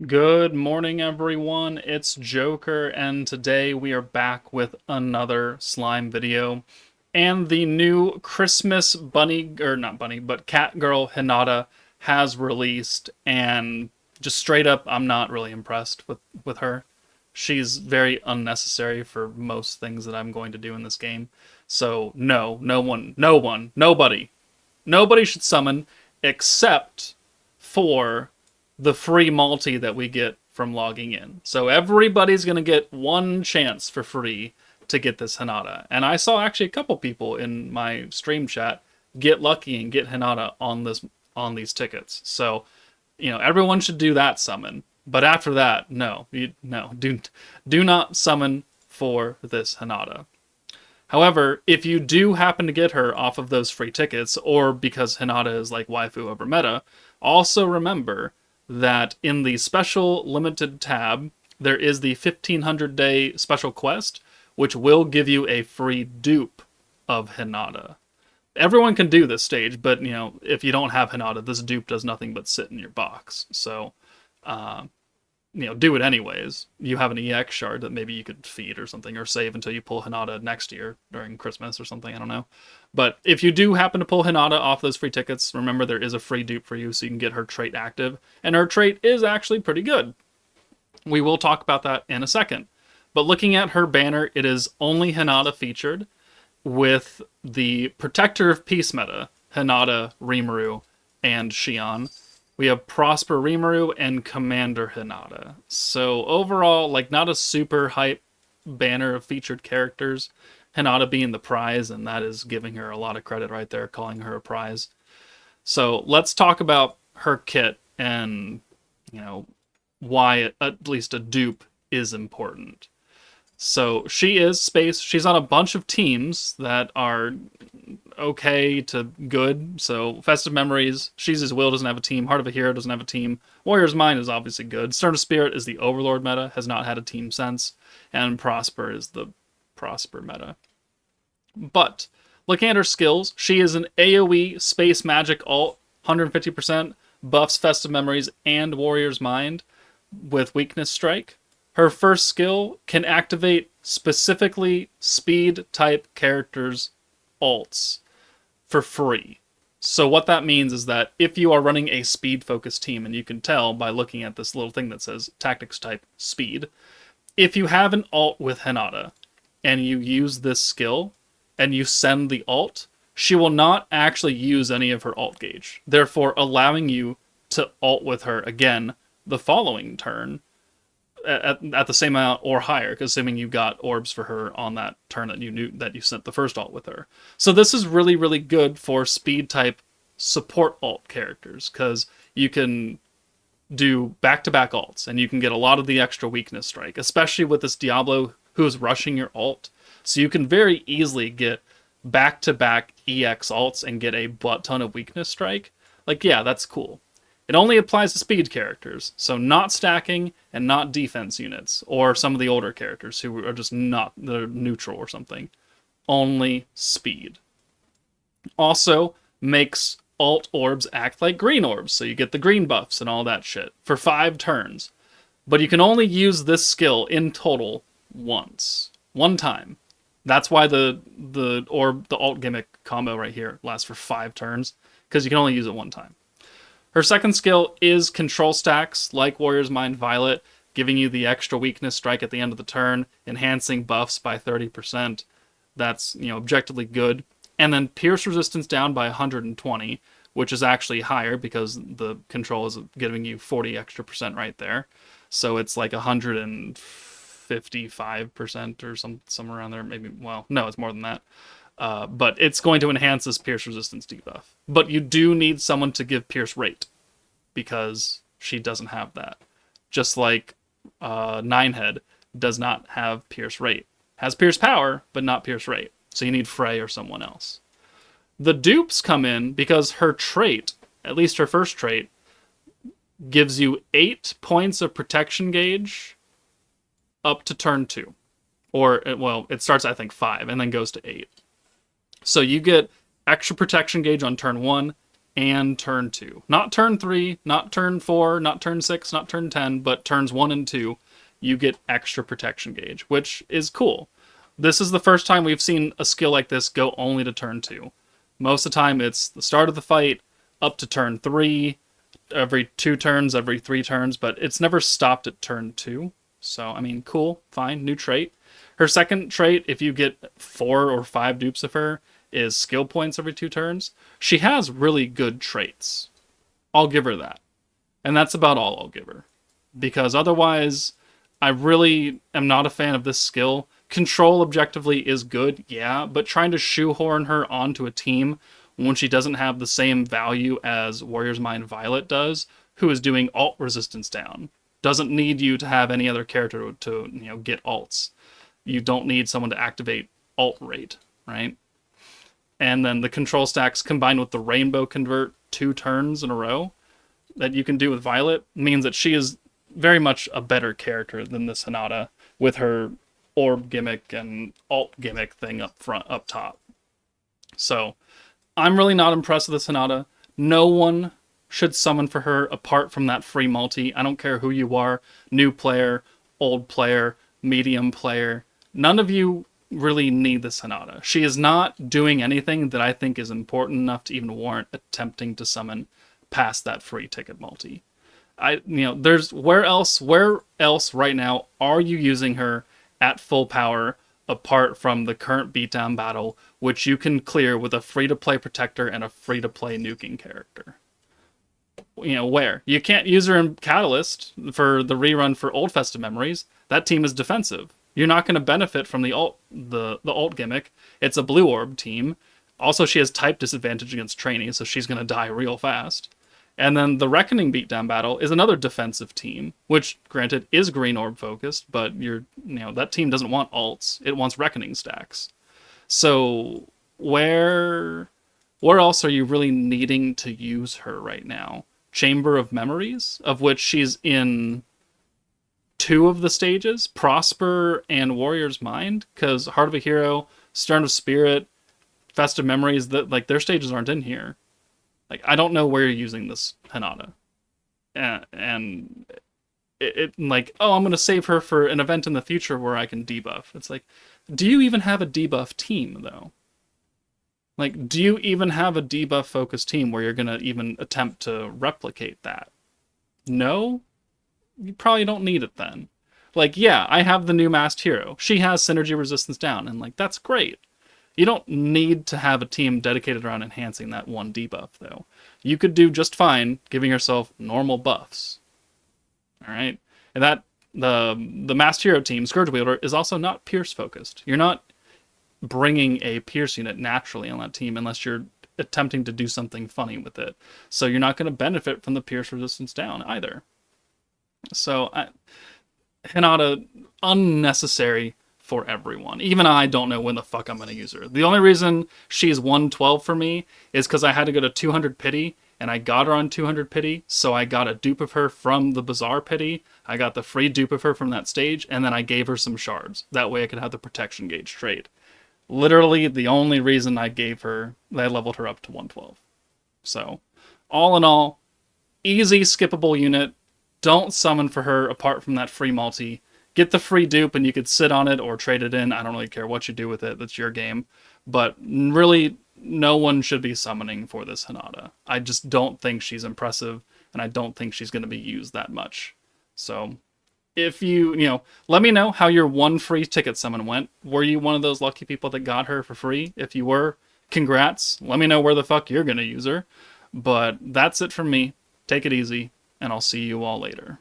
Good morning, everyone. It's Joker, and today we are back with another slime video. And the new Christmas bunny, or not bunny, but cat girl Hinata has released, and just straight up, I'm not really impressed with her. She's very unnecessary for most things that I'm going to do in this game. So, nobody should summon except for the free multi that we get from logging in. So everybody's going to get one chance for free to get this Hinata. And I saw actually a couple people in my stream chat get lucky and get Hinata on these tickets. So, everyone should do that summon. But after that, do not summon for this Hinata. However, if you do happen to get her off of those free tickets, or because Hinata is like waifu over meta, also remember that in the special limited tab, there is the 1500 day special quest, which will give you a free dupe of Hinata. Everyone can do this stage, but if you don't have Hinata, this dupe does nothing but sit in your box. So, uh, do it anyways. You have an EX shard that maybe you could feed or something, or save until you pull Hinata next year during Christmas or something. I don't know. But if you do happen to pull Hinata off those free tickets, remember there is a free dupe for you, so you can get her trait active. And her trait is actually pretty good. We will talk about that in a second. But looking at her banner, it is only Hinata featured, with the Protector of Peace meta, Hinata, Rimuru, and Shion. We have Prosper Rimuru and Commander Hinata. So overall, not a super hype banner of featured characters. Hinata being the prize, and that is giving her a lot of credit right there, calling her a prize. So let's talk about her kit and, why at least a dupe is important. So she is space. She's on a bunch of teams that are okay to good. So Festive Memories, She's His Will doesn't have a team. Heart of a Hero doesn't have a team. Warrior's Mind is obviously good. Stern of Spirit is the Overlord meta, has not had a team since. And Prosper is the Prosper meta. But looking at her skills, she is an AoE space magic alt, 150%, buffs Festive Memories and Warrior's Mind with Weakness Strike. Her first skill can activate specifically speed type characters' alts for free. So what that means is that if you are running a speed focused team, and you can tell by looking at this little thing that says tactics type speed, if you have an alt with Hinata and you use this skill and you send the alt, she will not actually use any of her alt gauge, therefore allowing you to alt with her again the following turn at the same amount or higher, because assuming you got orbs for her on that turn that you knew that you sent the first alt with her. So this is really, really good for speed type support alt characters, because you can do back-to-back alts, and you can get a lot of the extra weakness strike, especially with this Diablo who is rushing your alt. So you can very easily get back-to-back EX alts and get a butt ton of weakness strike. Yeah, that's cool. It only applies to speed characters, so not stacking and not defense units, or some of the older characters who are just not, they're neutral or something. Only speed. Also makes alt orbs act like green orbs, so you get the green buffs and all that shit for 5 turns. But you can only use this skill in total once. One time. That's why the alt gimmick combo right here lasts for 5 turns, because you can only use it one time. Her second skill is control stacks, like Warrior's Mind Violet, giving you the extra weakness strike at the end of the turn, enhancing buffs by 30%. That's, objectively good. And then pierce resistance down by 120, which is actually higher because the control is giving you 40 extra percent right there. So it's like 155% or somewhere around there. Maybe, well, no, it's more than that. But it's going to enhance this pierce resistance debuff. But you do need someone to give pierce rate, because she doesn't have that. Just like Ninehead does not have pierce rate. Has pierce power, but not pierce rate. So you need Frey or someone else. The dupes come in because her trait, at least her first trait, gives you 8 points of protection gauge up to turn 2. Or, well, it starts, I think, 5 and then goes to 8. So you get extra protection gauge on turn 1, and turn 2. Not turn 3, not turn 4, not turn 6, not turn 10, but turns 1 and 2, you get extra protection gauge, which is cool. This is the first time we've seen a skill like this go only to turn 2. Most of the time it's the start of the fight, up to turn 3, every 2 turns, every 3 turns, but it's never stopped at turn 2. So, I mean, cool, fine, new trait. Her second trait, if you get 4 or 5 dupes of her, is skill points every 2 turns. She has really good traits. I'll give her that. And that's about all I'll give her. Because otherwise, I really am not a fan of this skill. Control objectively is good, yeah, but trying to shoehorn her onto a team when she doesn't have the same value as Warrior's Mind Violet does, who is doing alt resistance down. Doesn't need you to have any other character to get alts. You don't need someone to activate alt rate, right? And then the control stacks combined with the rainbow convert 2 turns in a row that you can do with Violet means that she is very much a better character than this Hinata with her orb gimmick and alt gimmick thing up top. So I'm really not impressed with this Hinata. No one should summon for her apart from that free multi. I don't care who you are, new player, old player, medium player. None of you really need this Hinata. She is not doing anything that I think is important enough to even warrant attempting to summon past that free ticket multi. There's where else right now are you using her at full power apart from the current beatdown battle, which you can clear with a free-to-play protector and a free-to-play nuking character? Where? You can't use her in Catalyst for the rerun for Old Festive Memories. That team is defensive. You're not going to benefit from the alt gimmick. It's a blue orb team. Also, she has type disadvantage against trainees, so she's going to die real fast. And then the Reckoning beatdown battle is another defensive team, which, granted, is green orb focused, but that team doesn't want alts. It wants Reckoning stacks. So where else are you really needing to use her right now? Chamber of Memories, of which she's in 2 of the stages, Prosper and Warrior's Mind, because Heart of a Hero, Stern of Spirit, Festive Memories, their stages aren't in here. I don't know where you're using this Hinata. And I'm going to save her for an event in the future where I can debuff. It's like, do you even have a debuff team, though? Do you even have a debuff-focused team where you're going to even attempt to replicate that? No? You probably don't need it then. Yeah, I have the new Masked Hero. She has synergy resistance down, and that's great. You don't need to have a team dedicated around enhancing that one debuff, though. You could do just fine giving yourself normal buffs. Alright? And that the Masked Hero team, Scourge Wielder, is also not Pierce focused. You're not bringing a Pierce unit naturally on that team unless you're attempting to do something funny with it. So you're not going to benefit from the Pierce resistance down either. So, Hinata, unnecessary for everyone. Even I don't know when the fuck I'm going to use her. The only reason she's 112 for me is because I had to go to 200 pity, and I got her on 200 pity, so I got a dupe of her from the Bazaar pity, I got the free dupe of her from that stage, and then I gave her some shards. That way I could have the protection gauge trade. Literally the only reason I leveled her up to 112. So, all in all, easy skippable unit. Don't summon for her apart from that free multi. Get the free dupe and you could sit on it or trade it in. I don't really care what you do with it. That's your game. But really, no one should be summoning for this Hinata. I just don't think she's impressive, and I don't think she's going to be used that much. So, if let me know how your one free ticket summon went. Were you one of those lucky people that got her for free? If you were, congrats. Let me know where the fuck you're going to use her. But that's it from me. Take it easy, and I'll see you all later.